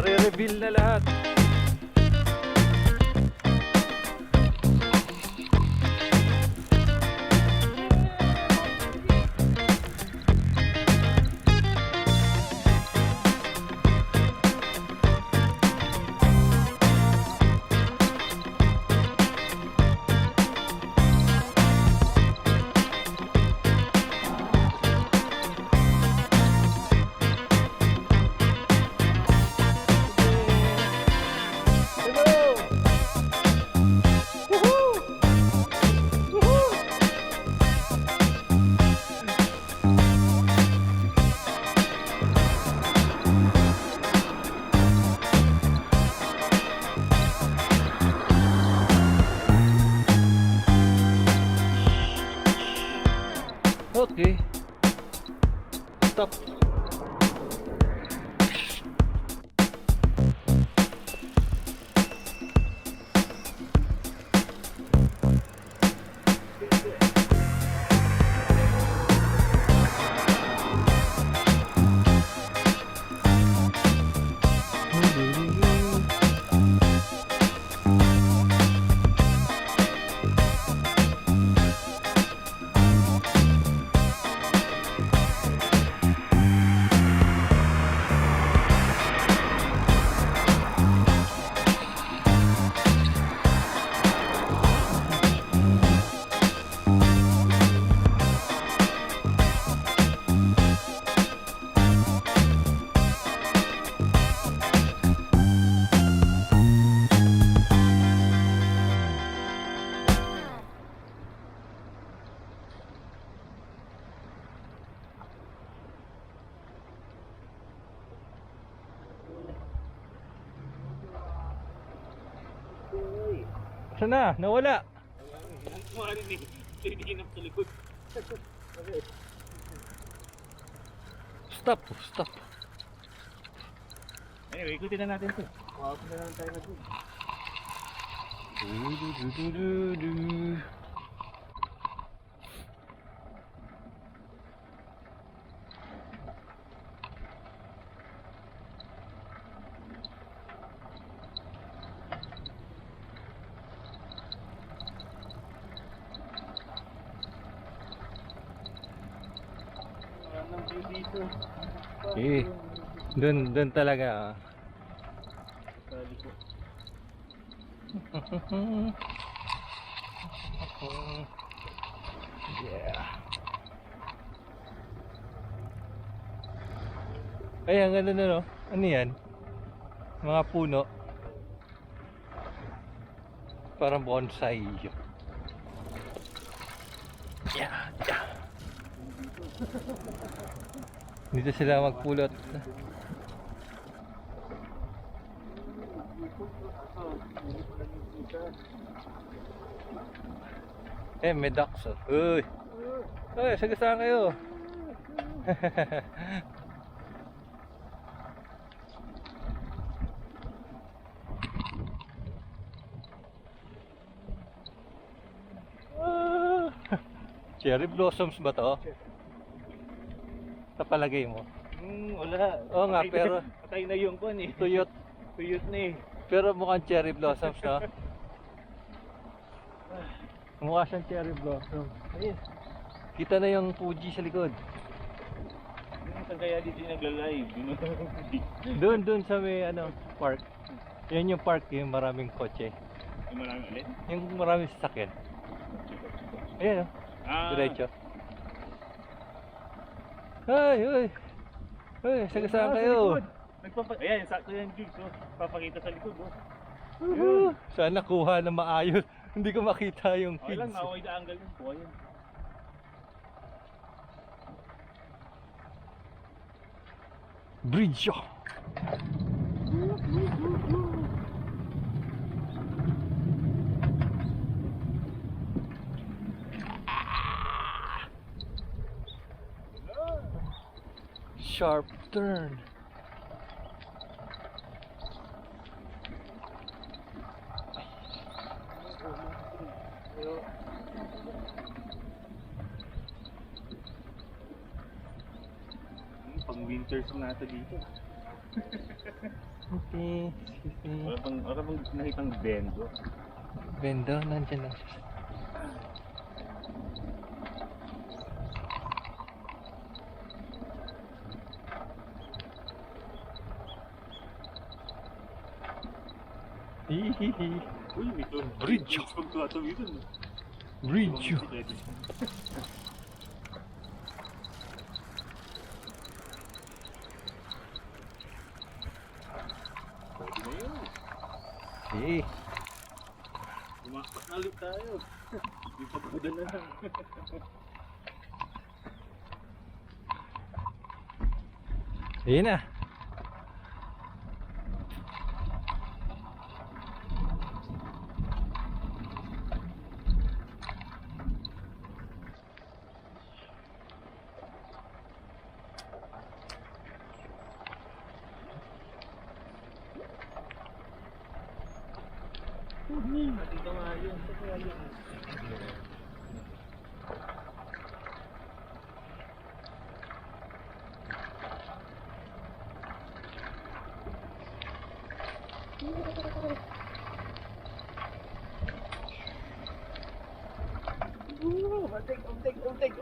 Nare-reveal na lahat. Okay. Stop. Saan na? Nawala. Stop. Stop. Anyway, ikutin na natin ito. Wawapin na lang tayo na dun. Eh, dun talaga. Yeah. Ay, ang ganda na, no? Ano yan? Mga puno. Parang bonsai. Yeah. Dito sila magpulot. Eh, may ducks. Uy! Uy, sagasaan kayo. Cherry blossoms ba to? Sa palagay mo? Wala. Oo nga, pero patay na yung kon eh. tuyot. Tuyot na eh. Pero mukhang cherry blossoms, no? Mukha siyang cherry blossom. Ayun. Kita na yung Fuji sa likod. Saan kaya dito nagla-live? Doon sa may park. Yan yung park, yung maraming kotse. Yung maraming ulit? Yung maraming sasakyan. Ayan, diretso. Ay! Sagasaan kayo. Ayan, sakto yan, Jules. Papakita sa likod. Oh. Sana kuha na maayos. Hindi ko makita yung Okay lang, kids. maway na angle yung buhay yan. Bridge. Sharp turn. Pang winters na ito dito. Okay, excuse me. Wala bang nakitang bendo? Bendo, nandyan lang siya. Hihihi. Uy, ito. Bridge. Pagkatawiran. Bridge. Pwede na yun. Eh, Umakpak na ulit tayo. Yung pagbuda na lang. ayun na. Dito nga yun. Dito nga yun.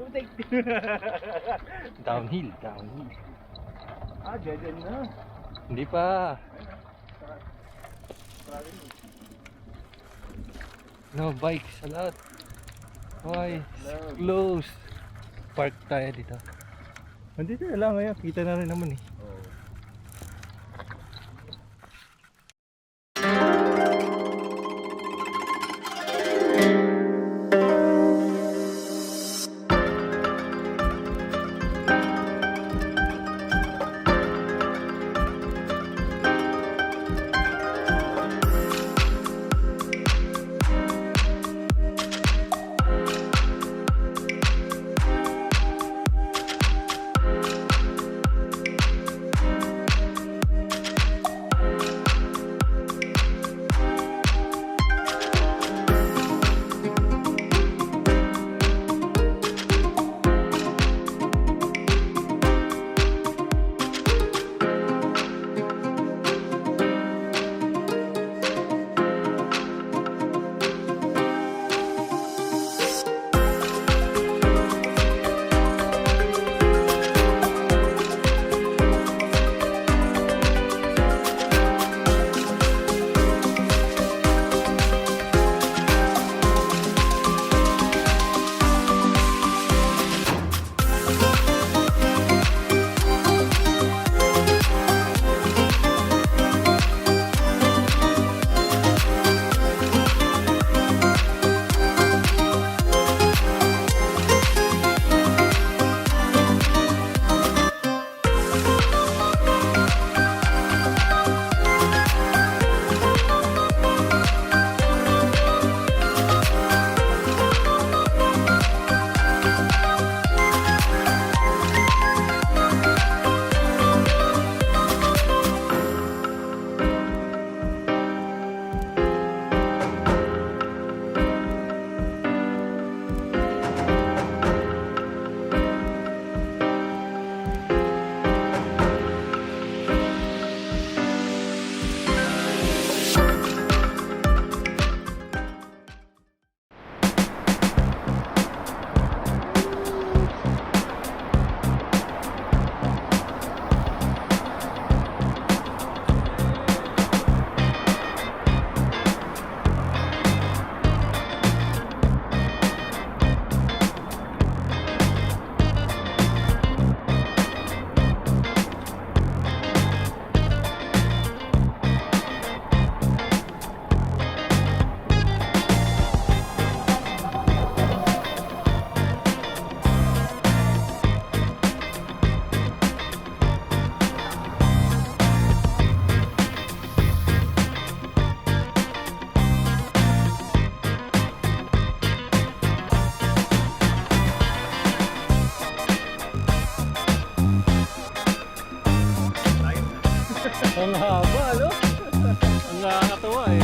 Umtek. Downhill. Ah, dyan na. Hindi pa. No bikes sa lahat. Why? Close. Park tayo dito. Nandito na lang ngayon. Kita na rin naman eh. Ang haba, no? Ang nakakatawa eh.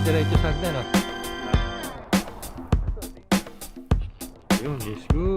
diretso sa hagdan, ah. Yun, let's go.